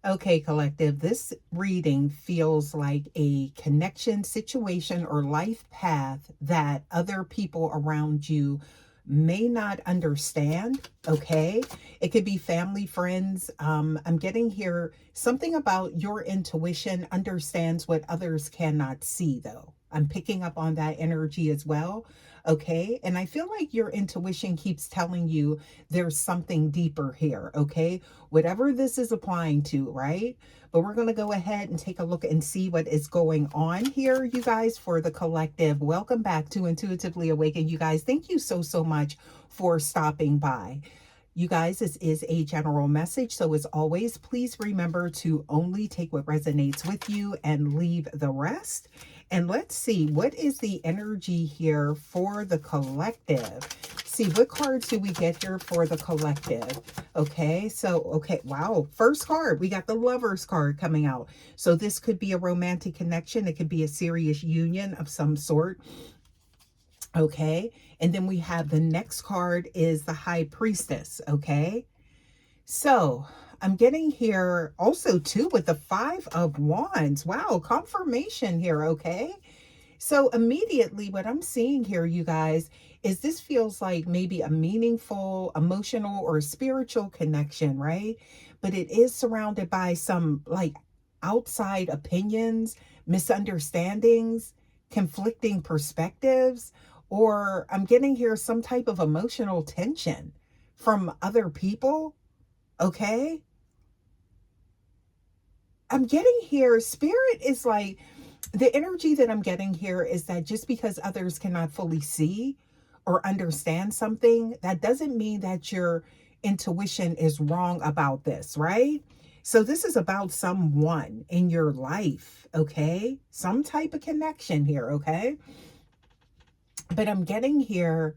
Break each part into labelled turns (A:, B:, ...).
A: Okay, collective, this reading feels like a connection situation or life path that other people around you may not understand. Okay, it could be family, friends. I'm getting here something about your intuition understands what others cannot see, though. I'm picking up on that energy as well. Okay, and I feel like your intuition keeps telling you there's something deeper here. Okay, whatever this is applying to, right? But we're going to go ahead and take a look and see what is going on here, you guys, for the collective. Welcome back to Intuitively Awakened, you guys. Thank you so, so much for stopping by. You guys, this is a general message. So as always, please remember to only take what resonates with you and leave the rest. And let's see, what is the energy here for the collective? See, what cards do we get here for the collective? Okay, so, okay, wow. First card, we got the Lovers card coming out. So this could be a romantic connection. It could be a serious union of some sort. Okay, and then we have the next card is the High Priestess. Okay, so I'm getting here also too with the Five of Wands. Wow, confirmation here. Okay, so immediately what I'm seeing here, you guys, is this feels like maybe a meaningful, emotional, or spiritual connection, right? But it is surrounded by some like outside opinions, misunderstandings, conflicting perspectives, or I'm getting here some type of emotional tension from other people. Okay. I'm getting here, spirit is like, the energy that I'm getting here is that just because others cannot fully see or understand something, that doesn't mean that your intuition is wrong about this, right? So this is about someone in your life, okay? Some type of connection here, okay? But I'm getting here,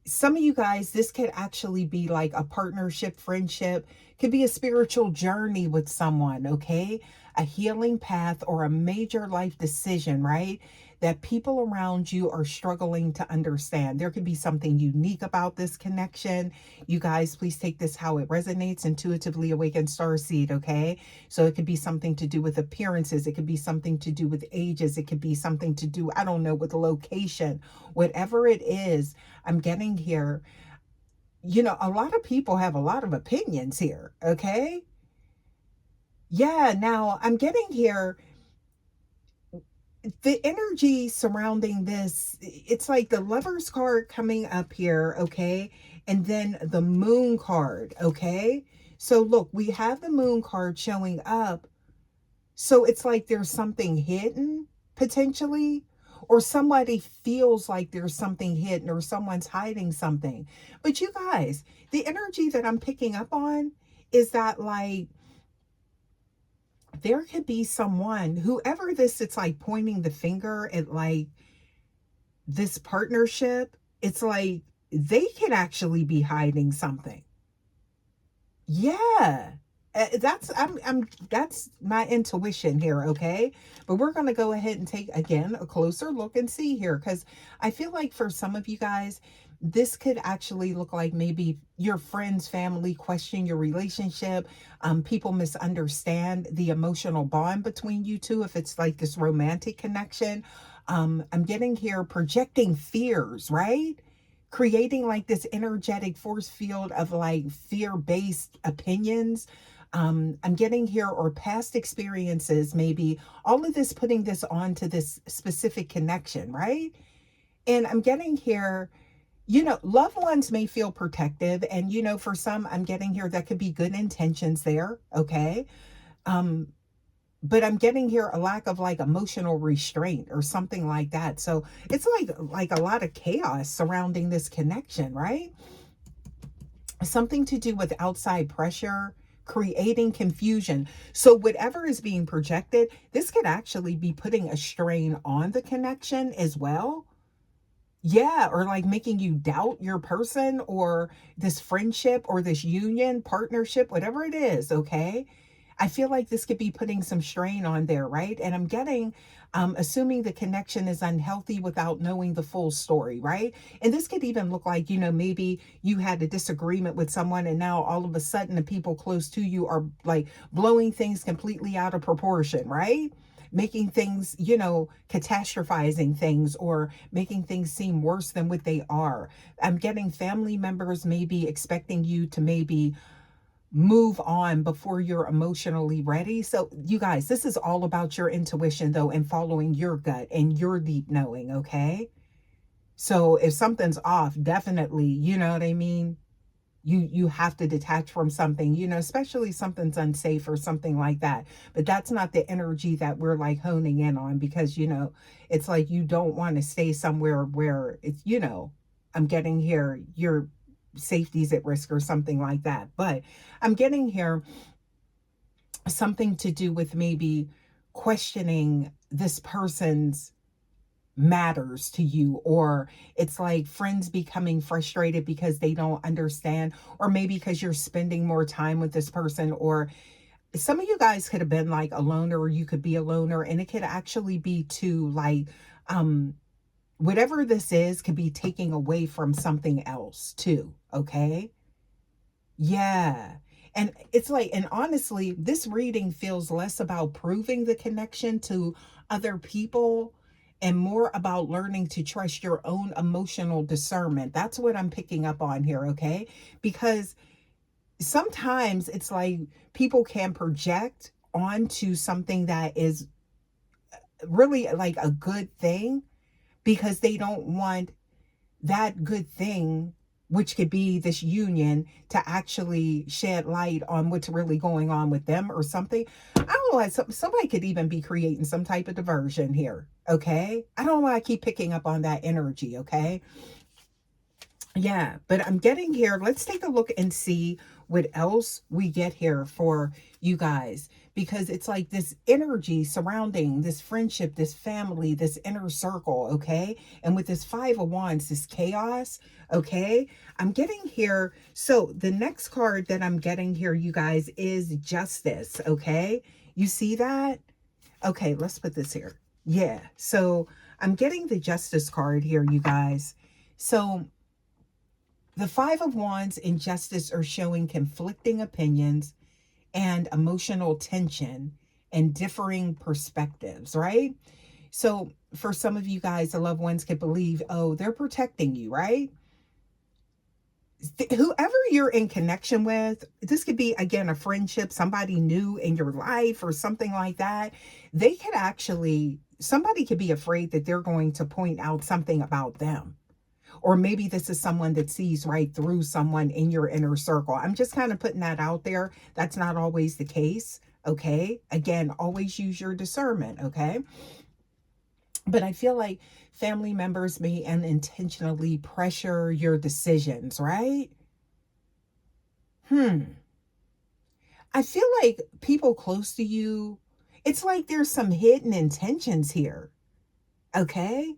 A: some of you guys, this could actually be like a partnership, friendship, could be a spiritual journey with someone, okay? A healing path or a major life decision, right? That people around you are struggling to understand. There could be something unique about this connection. You guys, please take this how it resonates. Intuitively Awakened Starseed, okay? So it could be something to do with appearances. It could be something to do with ages. It could be something to do, I don't know, with location. Whatever it is, I'm getting here. You know, a lot of people have a lot of opinions here, okay? Yeah, now I'm getting here the energy surrounding this. It's like the Lovers card coming up here, okay? And then the Moon card, okay? So look, we have the Moon card showing up. So it's like there's something hidden potentially, or somebody feels like there's something hidden or someone's hiding something. But you guys, the energy that I'm picking up on is that like there could be someone, whoever this, it's like pointing the finger at like this partnership. It's like they could actually be hiding something. Yeah. That's I'm that's my intuition here, okay? But we're going to go ahead and take again a closer look and see here, cuz I feel like for some of you guys this could actually look like maybe your friends, family question your relationship. People misunderstand the emotional bond between you two if it's like this romantic connection. I'm getting here projecting fears, right? Creating like this energetic force field of like fear-based opinions. I'm getting here, or past experiences, maybe all of this putting this on to this specific connection, right? And I'm getting here, you know, loved ones may feel protective, and you know, for some, I'm getting here that could be good intentions there, okay? Um, but I'm getting here a lack of like emotional restraint or something like that. So it's like a lot of chaos surrounding this connection, right? Something to do with outside pressure, creating confusion. So whatever is being projected, this could actually be putting a strain on the connection as well. Yeah, or like making you doubt your person or this friendship or this union, partnership, whatever it is, okay? I feel like this could be putting some strain on there, right? And I'm getting, assuming the connection is unhealthy without knowing the full story, right? And this could even look like, maybe you had a disagreement with someone and now all of a sudden the people close to you are like blowing things completely out of proportion, right? Making things, catastrophizing things or making things seem worse than what they are. I'm getting family members maybe expecting you to maybe move on before you're emotionally ready. So, you guys, this is all about your intuition, though, and following your gut and your deep knowing, okay? So, if something's off, definitely, you know what I mean? You have to detach from something, especially something's unsafe or something like that. But that's not the energy that we're like honing in on because, it's like you don't want to stay somewhere where it's, I'm getting here, your safety's at risk or something like that. But I'm getting here something to do with maybe questioning this person's matters to you, or it's like friends becoming frustrated because they don't understand, or maybe because you're spending more time with this person, or some of you guys could have been like a loner, or you could be a loner, and it could actually be to like whatever this is could be taking away from something else too, okay? Yeah. And it's like, and honestly, this reading feels less about proving the connection to other people and more about learning to trust your own emotional discernment. That's what I'm picking up on here, okay? Because sometimes it's like people can project onto something that is really like a good thing because they don't want that good thing, which could be this union, to actually shed light on what's really going on with them or something. I don't know why somebody could even be creating some type of diversion here. Okay. I don't know why I keep picking up on that energy. Okay. Yeah, but I'm getting here. Let's take a look and see what else we get here for you guys, because it's like this energy surrounding this friendship, this family, this inner circle, okay? And with this 5 of Wands, this chaos, okay? I'm getting here. So the next card that I'm getting here, you guys, is Justice, okay? You see that? Okay, let's put this here. Yeah, so I'm getting the Justice card here, you guys. So the 5 of Wands and Justice are showing conflicting opinions and emotional tension and differing perspectives, right? So for some of you guys, the loved ones could believe, oh, they're protecting you, right? Whoever you're in connection with, this could be, again, a friendship, somebody new in your life or something like that. They could actually, somebody could be afraid that they're going to point out something about them. Or maybe this is someone that sees right through someone in your inner circle. I'm just kind of putting that out there. That's not always the case. Okay. Again, always use your discernment. Okay. But I feel like family members may unintentionally pressure your decisions, right? I feel like people close to you, it's like there's some hidden intentions here. Okay.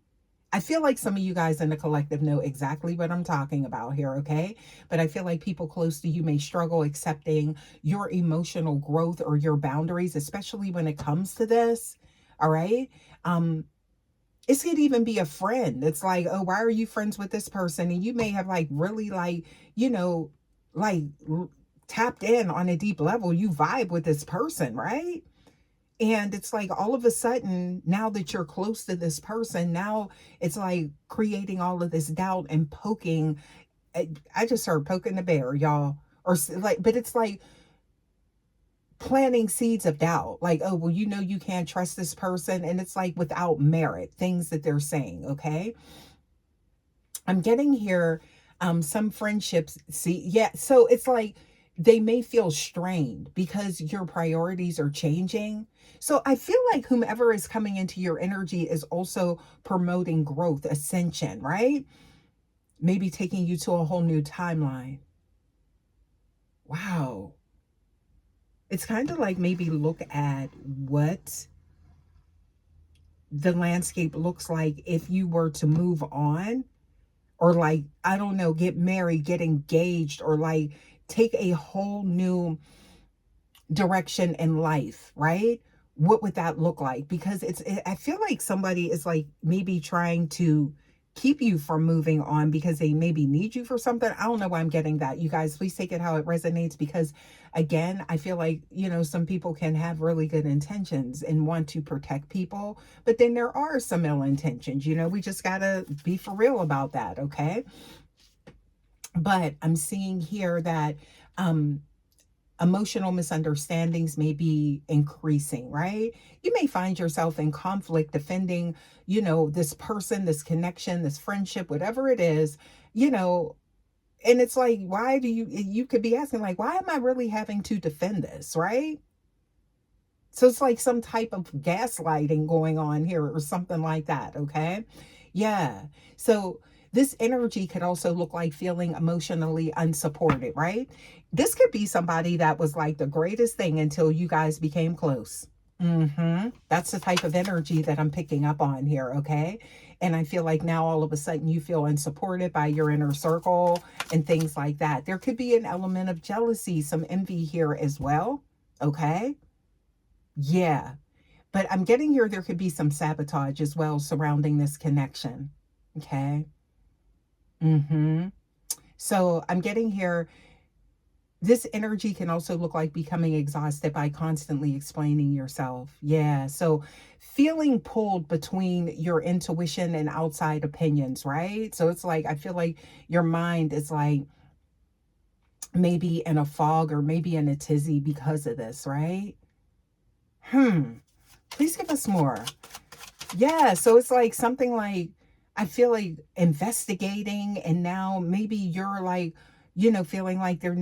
A: I feel like some of you guys in the collective know exactly what I'm talking about here, okay? But I feel like people close to you may struggle accepting your emotional growth or your boundaries, especially when it comes to this. All right. It could even be a friend. It's like, oh, why are you friends with this person? And you may have like really like, you know, like tapped in on a deep level. You vibe with this person, right? And it's like all of a sudden, now that you're close to this person, now it's like creating all of this doubt and poking. I just heard poking the bear, y'all. Or like, but it's like planting seeds of doubt. Like, oh, well, you can't trust this person. And it's like without merit, things that they're saying. Okay. I'm getting here some friendships. See, yeah. So it's like they may feel strained because your priorities are changing. So I feel like whomever is coming into your energy is also promoting growth, ascension, right? Maybe taking you to a whole new timeline. Wow. It's kind of like maybe look at what the landscape looks like if you were to move on, or like, I don't know, get married, get engaged, or like take a whole new direction in life, right? What would that look like? Because I feel like somebody is like maybe trying to keep you from moving on because they maybe need you for something. I don't know why I'm getting that. You guys, please take it how it resonates, because again, I feel like, some people can have really good intentions and want to protect people, but then there are some ill intentions. We just got to be for real about that, okay? But I'm seeing here that um emotional misunderstandings may be increasing, right? You may find yourself in conflict defending, this person, this connection, this friendship, whatever it is, you know, and it's like, why do you could be asking, like, why am I really having to defend this, right? So it's like some type of gaslighting going on here or something like that, okay? Yeah. So this energy could also look like feeling emotionally unsupported, right? This could be somebody that was like the greatest thing until you guys became close. That's the type of energy that I'm picking up on here, okay? And I feel like now all of a sudden you feel unsupported by your inner circle and things like that. There could be an element of jealousy, some envy here as well, okay? Yeah. But I'm getting here there could be some sabotage as well surrounding this connection. Okay. So I'm getting here this energy can also look like becoming exhausted by constantly explaining yourself. Yeah. So feeling pulled between your intuition and outside opinions, right? So it's like I feel like your mind is like maybe in a fog or maybe in a tizzy because of this, right? Please give us more. Yeah, so it's like something like I feel like investigating, and now maybe you're like, feeling like you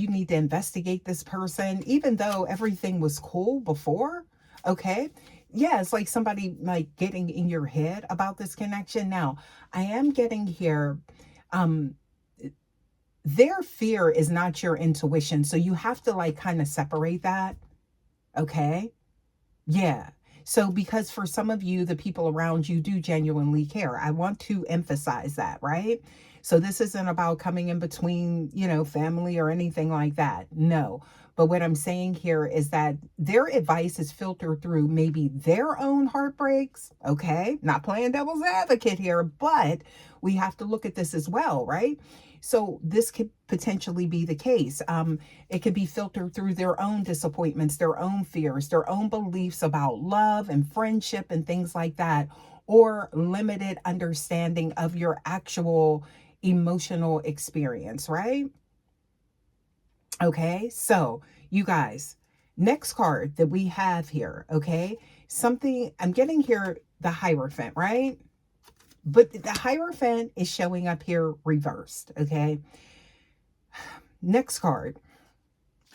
A: need to investigate this person even though everything was cool before. Okay? Yeah, it's like somebody like getting in your head about this connection. Now, I am getting here um their fear is not your intuition. So you have to like kind of separate that, okay? Yeah. So, because for some of you, the people around you do genuinely care. I want to emphasize that, right? So, this isn't about coming in between, family or anything like that. No. But what I'm saying here is that their advice is filtered through maybe their own heartbreaks. Okay. Not playing devil's advocate here, but we have to look at this as well, right? So, this could potentially be the case. It could be filtered through their own disappointments, their own fears, their own beliefs about love and friendship and things like that, or limited understanding of your actual emotional experience, right? Okay, so you guys, next card that we have here, okay? Something I'm getting here, the Hierophant, right? But the Hierophant is showing up here reversed, okay? Next card,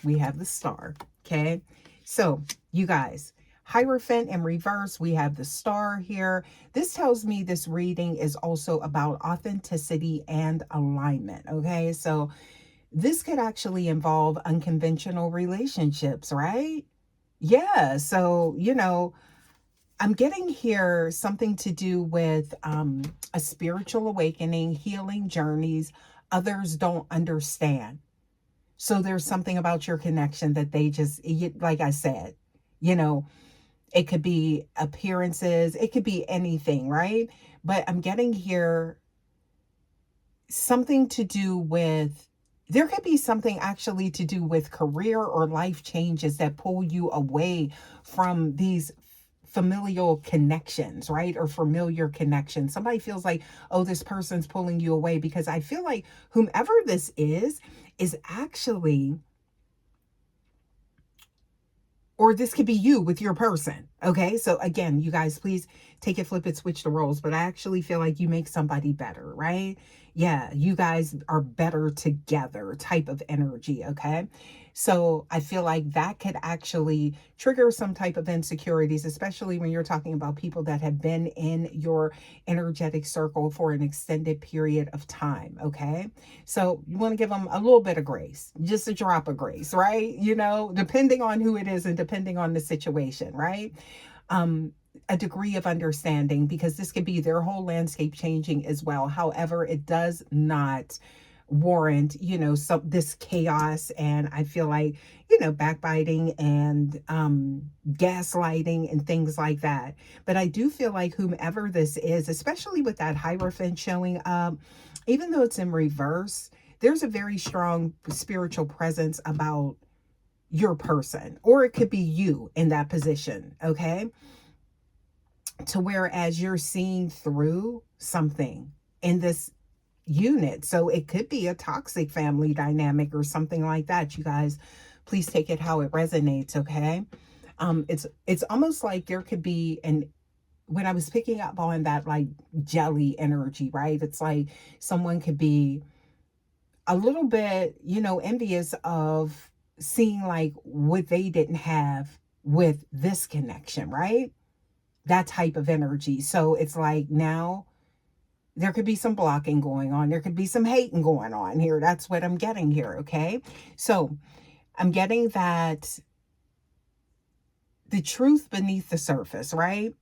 A: we have the Star, okay? So, you guys, Hierophant in reverse, we have the Star here. This tells me this reading is also about authenticity and alignment, okay? So, this could actually involve unconventional relationships, right? Yeah, so, I'm getting here something to do with a spiritual awakening, healing journeys others don't understand. So there's something about your connection that they just, like I said, you know, it could be appearances, it could be anything, right? But I'm getting here something to do with, there could be something actually to do with career or life changes that pull you away from these familial connections, right? Or familiar connections. Somebody feels like, oh, this person's pulling you away, because I feel like whomever this is actually, or this could be you with your person. Okay. So again, you guys, please take it, flip it, switch the roles. But I actually feel like you make somebody better, right? Yeah. You guys are better together type of energy. Okay. So I feel like that could actually trigger some type of insecurities, especially when you're talking about people that have been in your energetic circle for an extended period of time. Okay. So you want to give them a little bit of grace, just a drop of grace, right? Depending on who it is and depending on the situation, right? Um, a degree of understanding, because this could be their whole landscape changing as well. However, it does not warrant, this chaos. And I feel like, backbiting and gaslighting and things like that. But I do feel like whomever this is, especially with that Hierophant showing up, even though it's in reverse, there's a very strong spiritual presence about your person, or it could be you in that position, okay? To whereas you're seeing through something in this unit. So it could be a toxic family dynamic or something like that. You guys, please take it how it resonates, okay? It's almost like there could be an when I was picking up on that like jelly energy, right? It's like someone could be a little bit, envious of seeing like what they didn't have with this connection, right? That type of energy. So it's like now there could be some blocking going on. There could be some hating going on here. That's what I'm getting here. Okay. So I'm getting that the truth beneath the surface, right?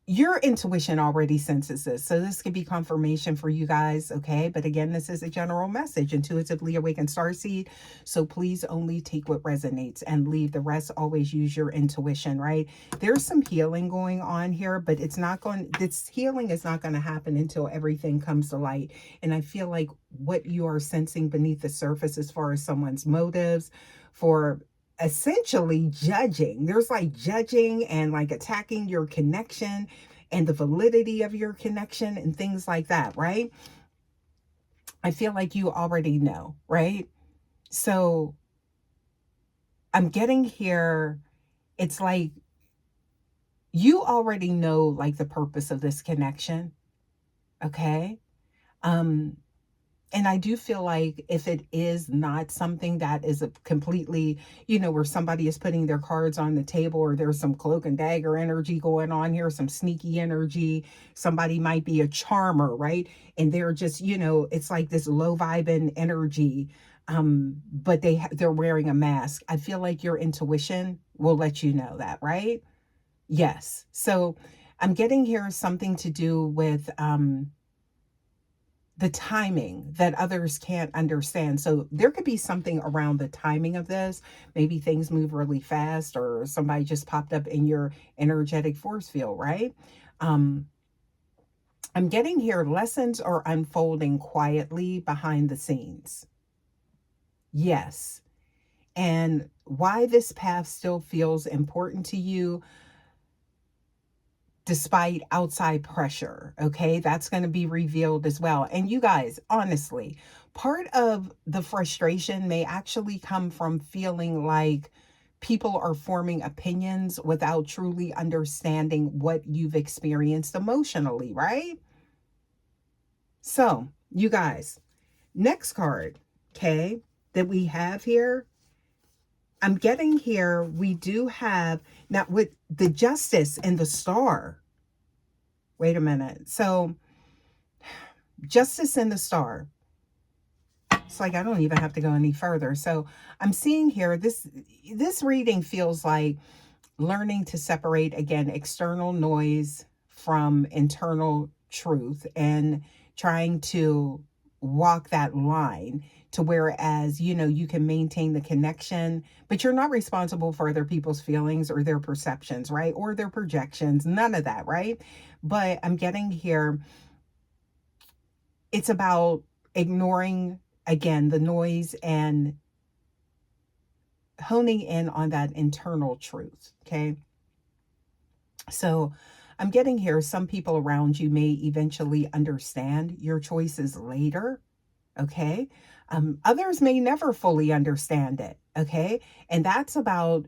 A: Your intuition already senses this. So this could be confirmation for you guys, okay? But again, this is a general message, intuitively awakened starseed. So please only take what resonates and leave the rest. Always use your intuition, right? There's some healing going on here, but this healing is not going to happen until everything comes to light. And I feel like what you are sensing beneath the surface as far as someone's motives for essentially judging. There's like judging and like attacking your connection and the validity of your connection and things like that, right? I feel like you already know, right? So I'm getting here, it's like you already know like the purpose of this connection, okay? Um And I do feel like if it is not something that is a completely, where somebody is putting their cards on the table, or there's some cloak and dagger energy going on here, some sneaky energy, somebody might be a charmer, right? And they're just, it's like this low vibing energy. But they're wearing a mask. I feel like your intuition will let you know that, right? Yes. So I'm getting here something to do with, the timing that others can't understand. So there could be something around the timing of this. Maybe things move really fast, or somebody just popped up in your energetic force field, right? Um, I'm getting here lessons are unfolding quietly behind the scenes. Yes. And why this path still feels important to you despite outside pressure. Okay. That's going to be revealed as well. And you guys, honestly, part of the frustration may actually come from feeling like people are forming opinions without truly understanding what you've experienced emotionally, right? So, you guys, next card, okay, that we have here, I'm getting here, we do have now with the Justice and the Star. Wait a minute. So, Justice in the Star. It's like I don't even have to go any further. So I'm seeing here this reading feels like learning to separate again external noise from internal truth, and trying to walk that line to whereas you can maintain the connection, but you're not responsible for other people's feelings or their perceptions, right? Or their projections, none of that, right? But I'm getting here, it's about ignoring again the noise and honing in on that internal truth, okay? So I'm getting here, some people around you may eventually understand your choices later, okay? Others may never fully understand it, okay? And that's about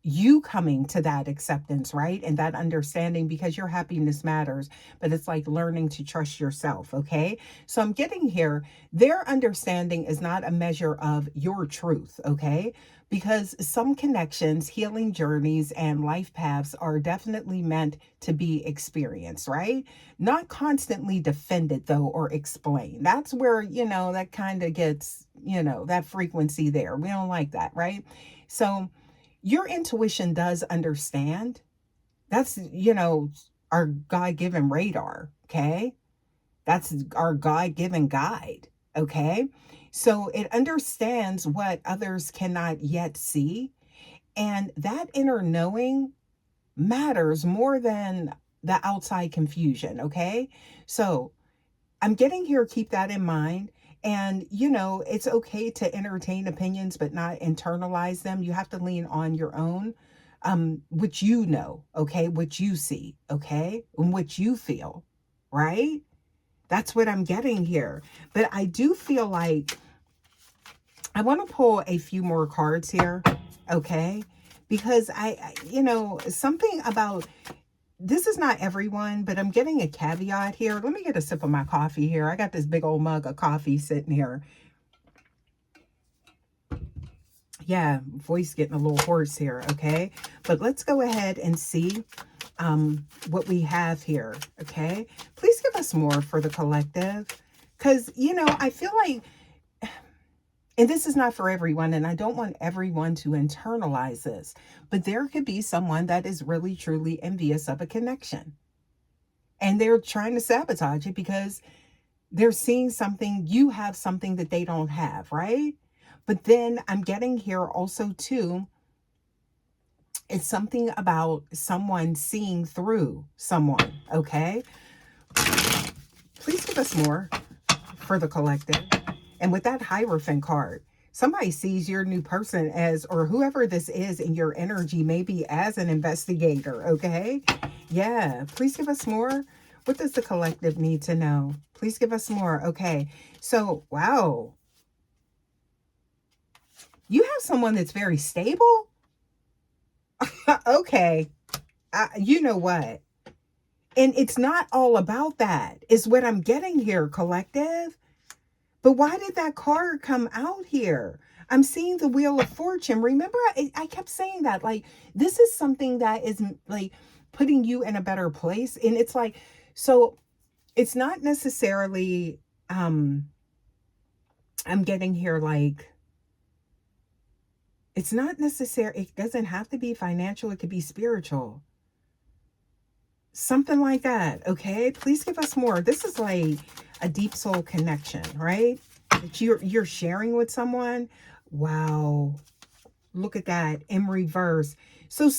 A: you coming to that acceptance, right? And that understanding, because your happiness matters, but it's like learning to trust yourself, okay? So I'm getting here, their understanding is not a measure of your truth, okay? Because some connections, healing journeys, and life paths are definitely meant to be experienced, right? Not constantly defended, though, or explained. That's where, that kind of gets, that frequency there. We don't like that, right? So, your intuition does understand. That's, our God-given radar, okay? That's our God-given guide. Okay. So it understands what others cannot yet see. And that inner knowing matters more than the outside confusion. Okay. So I'm getting here, keep that in mind. And, it's okay to entertain opinions, but not internalize them. You have to lean on your own, which okay, what you see, okay, and what you feel, right? That's what I'm getting here. But I do feel like I want to pull a few more cards here, okay? Because something about this is not everyone, but I'm getting a caveat here. Let me get a sip of my coffee here. I got this big old mug of coffee sitting here. Yeah, voice getting a little hoarse here, okay? But let's go ahead and see what we have here, okay? Please give us more for the collective. Because, I feel like, and this is not for everyone, and I don't want everyone to internalize this, but there could be someone that is really, truly envious of a connection. And they're trying to sabotage it because they're seeing something, you have something that they don't have, right? But then I'm getting here also too, it's something about someone seeing through someone, okay? Please give us more for the collective. And with that Hierophant card, somebody sees your new person as, or whoever this is in your energy, maybe as an investigator, okay? Yeah, please give us more. What does the collective need to know? Please give us more. Okay, so, wow. You have someone that's very stable? Okay, you know what? And it's not all about that, is what I'm getting here, collective. But why did that card come out here? I'm seeing the Wheel of Fortune. Remember, I kept saying that, like, this is something that is like putting you in a better place. And it's like, so it's not necessarily, I'm getting here like, it's not necessary. It doesn't have to be financial. It could be spiritual. Something like that. Okay. Please give us more. This is like a deep soul connection, right? That you're sharing with someone. Wow. Look at that in reverse. So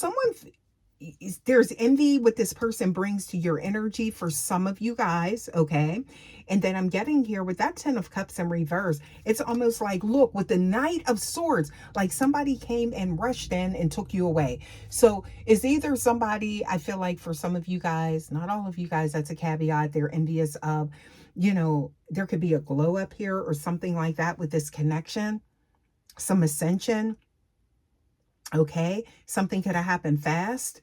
A: there's envy what this person brings to your energy for some of you guys, okay? And then I'm getting here with that 10 of Cups in reverse. It's almost like, look, with the Knight of Swords, like somebody came and rushed in and took you away. So it's either somebody, I feel like for some of you guys, not all of you guys, that's a caveat, they're envious of, there could be a glow up here or something like that with this connection, some ascension, okay? Something could have happened fast.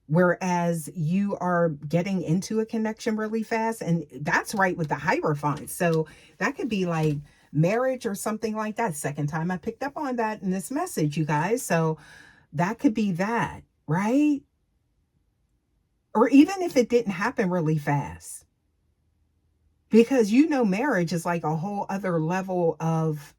A: Whereas you are getting into a connection really fast. And that's right with the Hierophant. So that could be like marriage or something like that. Second time I picked up on that in this message, you guys. So that could be that, right? Or even if it didn't happen really fast. Because marriage is like a whole other level of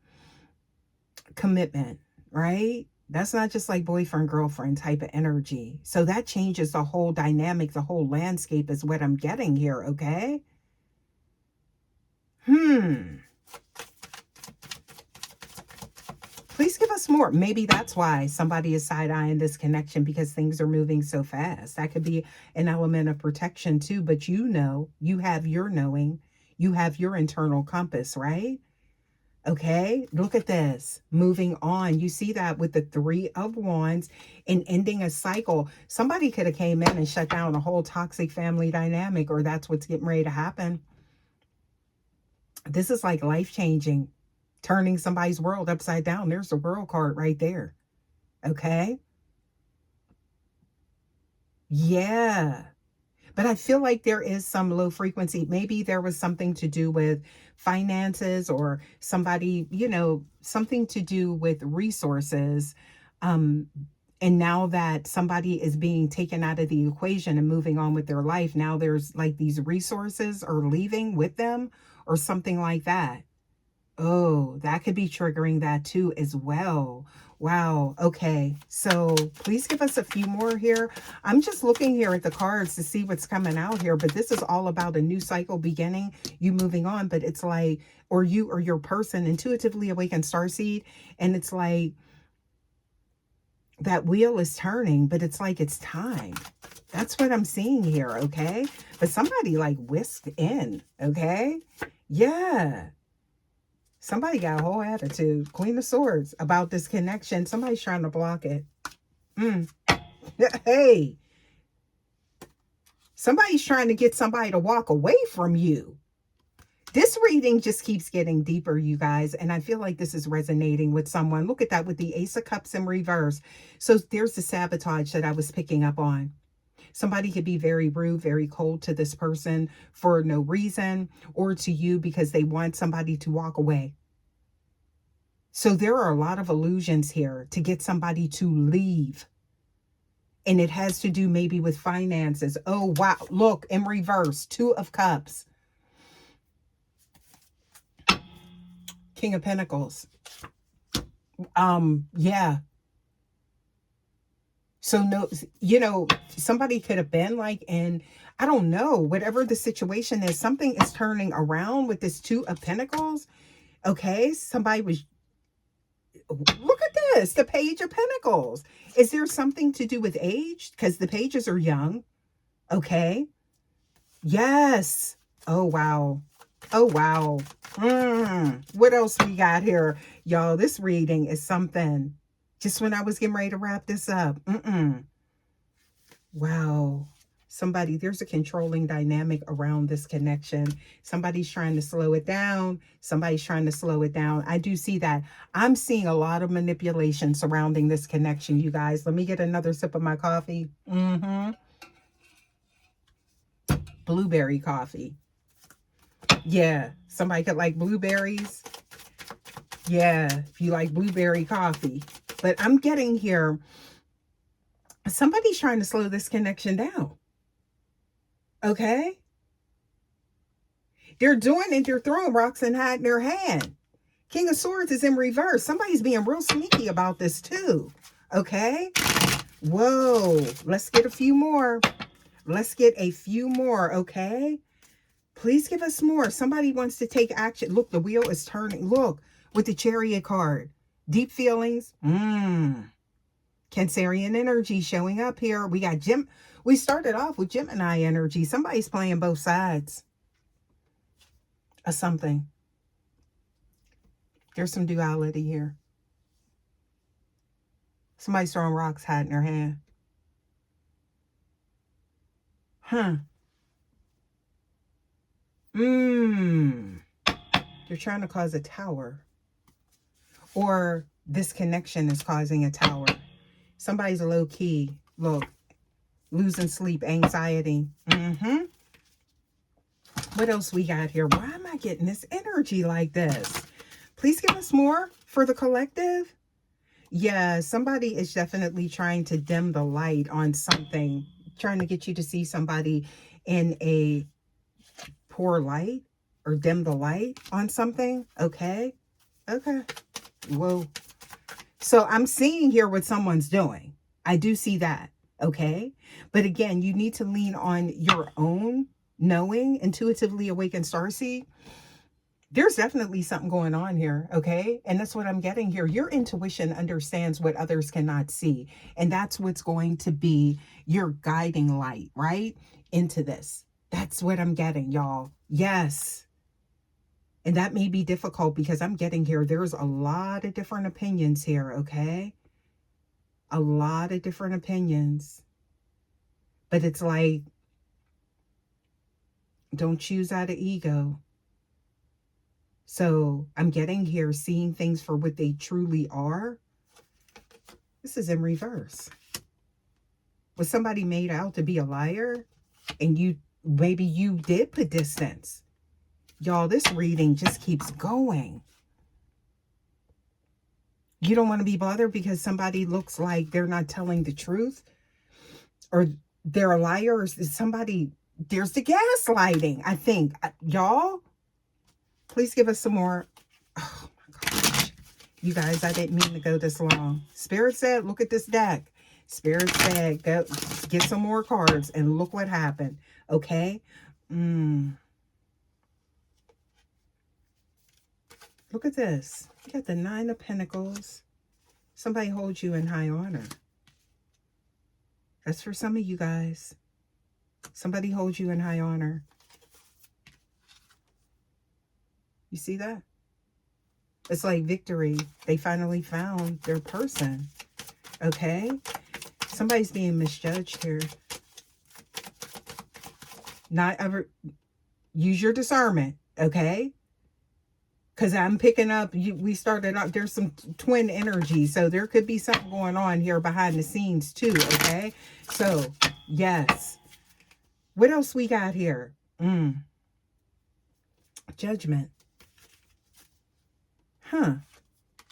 A: commitment, right? That's not just like boyfriend, girlfriend type of energy. So that changes the whole dynamic, the whole landscape is what I'm getting here, okay? Please give us more. Maybe that's why somebody is side-eyeing this connection because things are moving so fast. That could be an element of protection too, but you have your knowing. You have your internal compass, right? Okay, look at this. Moving on. You see that with the 3 of Wands and ending a cycle. Somebody could have came in and shut down a whole toxic family dynamic, or that's what's getting ready to happen. This is like life-changing, turning somebody's world upside down. There's the World card right there. Okay? Yeah. But I feel like there is some low frequency. Maybe there was something to do with finances or somebody, something to do with resources. And now that somebody is being taken out of the equation and moving on with their life, now there's like these resources are leaving with them or something like that. Oh, that could be triggering that too as well. Wow. Okay. So please give us a few more here. I'm just looking here at the cards to see what's coming out here, but this is all about a new cycle beginning, you moving on, but it's like, or you or your person, intuitively awakened starseed, and it's like that wheel is turning, but it's like it's time. That's what I'm seeing here, okay? But somebody like whisked in, okay? Yeah. Somebody got a whole attitude, Queen of Swords, about this connection. Somebody's trying to block it. Hey, somebody's trying to get somebody to walk away from you. This reading just keeps getting deeper, you guys, and I feel like this is resonating with someone. Look at that with the Ace of Cups in reverse. So there's the sabotage that I was picking up on. Somebody could be very rude, very cold to this person for no reason, or to you because they want somebody to walk away. So there are a lot of illusions here to get somebody to leave. And it has to do maybe with finances. Oh, wow. Look, in reverse, Two of Cups. King of Pentacles. Yeah. So no, you know, somebody could have been like, and I don't know, whatever the situation is, something is turning around with this Two of Pentacles. Okay. Somebody was, look at this, the Page of Pentacles. Is there something to do with age? Because the pages are young. Okay. Yes. Oh, wow. Oh, wow. What else we got here? Y'all, this reading is something. Just when I was getting ready to wrap this up. Wow. Somebody, there's a controlling dynamic around this connection. Somebody's trying to slow it down. Somebody's trying to slow it down. I do see that. I'm seeing a lot of manipulation surrounding this connection, you guys. Let me get another sip of my coffee. Blueberry coffee. Yeah, somebody could like blueberries. Yeah, if you like blueberry coffee. But I'm getting here, somebody's trying to slow this connection down. Okay? They're doing it. They're throwing rocks and hiding their hand. King of Swords is in reverse. Somebody's being real sneaky about this too. Okay? Whoa. Let's get a few more. Let's get a few more. Okay? Please give us more. Somebody wants to take action. Look, the wheel is turning. Look, with the Chariot card. Deep feelings. Cancerian energy showing up here. We got Jim. We started off with Gemini energy. Somebody's playing both sides of something. There's some duality here. Somebody's throwing rocks, hiding their hand. They're trying to cause a tower. Or this connection is causing a tower. Somebody's low key. Look. Losing sleep, anxiety. What else we got here? Why am I getting this energy like this? Please give us more for the collective. Yeah, somebody is definitely trying to dim the light on something. Trying to get you to see somebody in a poor light or dim the light on something. Okay. Okay. Whoa. So I'm seeing here what someone's doing. I do see that. Okay. But again, you need to lean on your own knowing, intuitively awakened starseed. There's definitely something going on here. Okay. And that's what I'm getting here. Your intuition understands what others cannot see. And that's what's going to be your guiding light, right? Into this. That's what I'm getting, y'all. Yes. And that may be difficult because I'm getting here. There's a lot of different opinions here. Okay. A lot of different opinions. But it's like, don't choose out of ego. So I'm getting here, seeing things for what they truly are. This is in reverse. Was somebody made out to be a liar? And maybe you did put distance. Y'all, this reading just keeps going. You don't want to be bothered because somebody looks like they're not telling the truth. Or they're a liar. Or somebody, there's the gaslighting, I think. Y'all, please give us some more. Oh my gosh. You guys, I didn't mean to go this long. Spirit said, look at this deck. Spirit said, go get some more cards and look what happened. Okay? Look at this. You got the Nine of Pentacles. Somebody holds you in high honor. That's for some of you guys. Somebody holds you in high honor. You see that? It's like victory. They finally found their person. Okay? Somebody's being misjudged here. Not ever... Use your discernment. Okay? Because I'm picking up... we started out... There's some twin energy. So there could be something going on here behind the scenes too. Okay? So, yes. What else we got here? Judgment.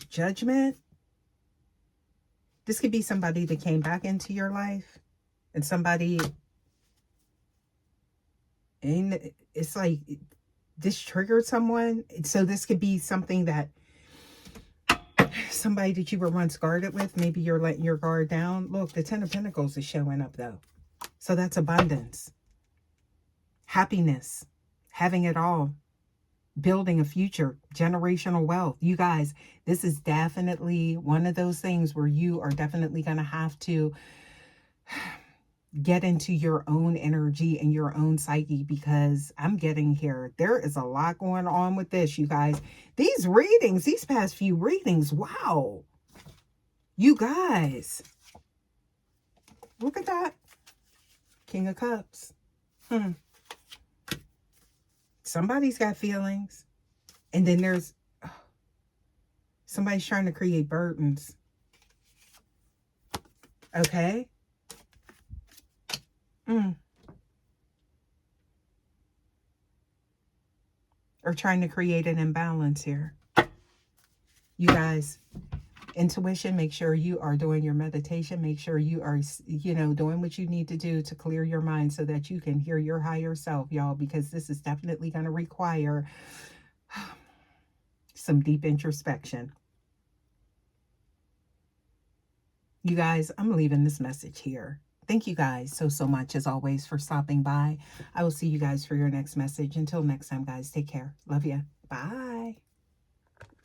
A: Judgment. This could be somebody that came back into your life. And somebody... And it's like... This triggered someone. So this could be something that... Somebody that you were once guarded with. Maybe you're letting your guard down. Look, the Ten of Pentacles is showing up though. So that's abundance. Happiness. Having it all. Building a future, generational wealth. You guys, this is definitely one of those things where you are definitely going to have to get into your own energy and your own psyche, because I'm getting here. There is a lot going on with this, you guys. These readings, these past few readings, wow. You guys, look at that. King of Cups. Somebody's got feelings. And then there's somebody's trying to create burdens. Okay? Or trying to create an imbalance here. You guys, intuition, make sure you are doing your meditation. Make sure you are, doing what you need to do to clear your mind so that you can hear your higher self, y'all, because this is definitely going to require some deep introspection. You guys, I'm leaving this message here. Thank you guys so much, as always, for stopping by. I will see you guys for your next message. Until next time, guys, take care. Love you. Bye.